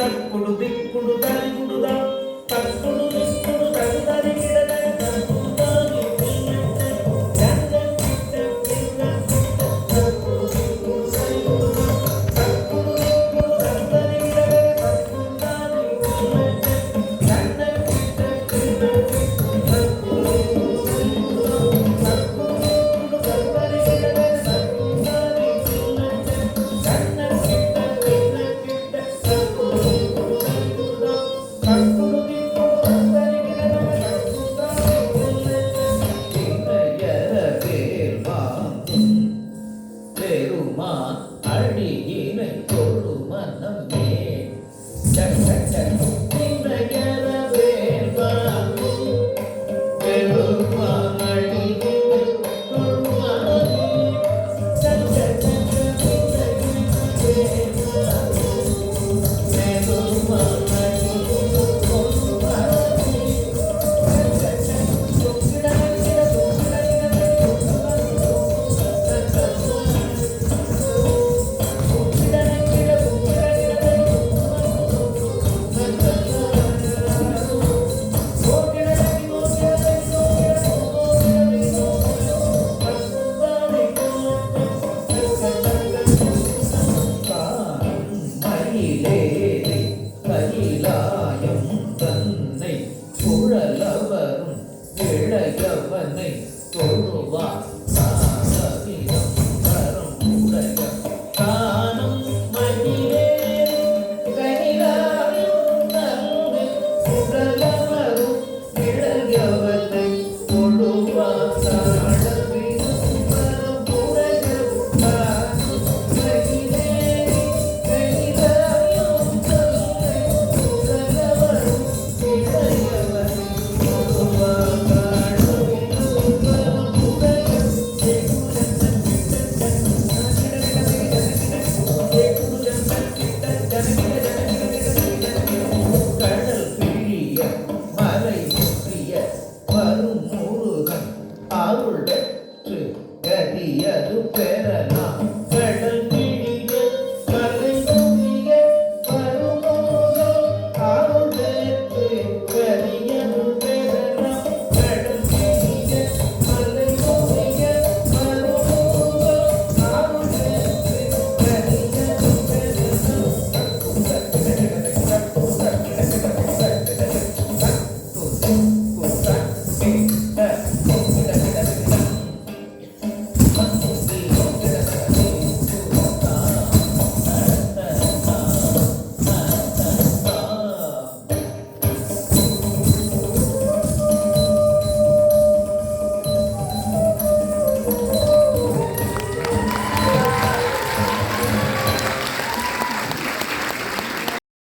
తక్కుడు దిక్కుడు తరిగుడుదా తక్కుడు దిక్కుడు తరి తరి గిడద తక్కుడు తాగి జంజం చిట్టం కింద తక్కుడు దిక్కుడు తరిగుడుదా తక్కుడు దిక్కుడు తరి తరి గిడద తక్కుడు తాగి జంజం చిట్టం కింద తక్కుడు దిక్కుడు తరిగుడుదా తక్కుడు దిక్కుడు తరి తరి గిడద తక్కుడు తాగి జంజం చిట్టం కింద తక్కుడు దిక్కుడు తరిగుడుదా తక్కుడు దిక్కుడు తరి గిడద తక్కుడు తాగి இன்றையர வேர்வாங்கும் பெருமான் அடியினை தொழு மனமே இன்றையர வேர்வாங்கும் பெருமான் அடியினை தொழு மனமே மயிலேறி கைலாயம் தன்னை சுழலவரும் இளையவனை தொழுவார் சாரவிடம் தரும் உடைய காணும் மயிலேறி கைலாயம் தன்னை சுழலவரும் இளையவனை தொழுவார் சாரவிடம் தரும் உடைய காணும் மயிலேறி கைலாயம் தன்னை சுழலவரும் இளையவனை தொழுவார் சாரவிடம் தரும் உடைய ஏகுஜன்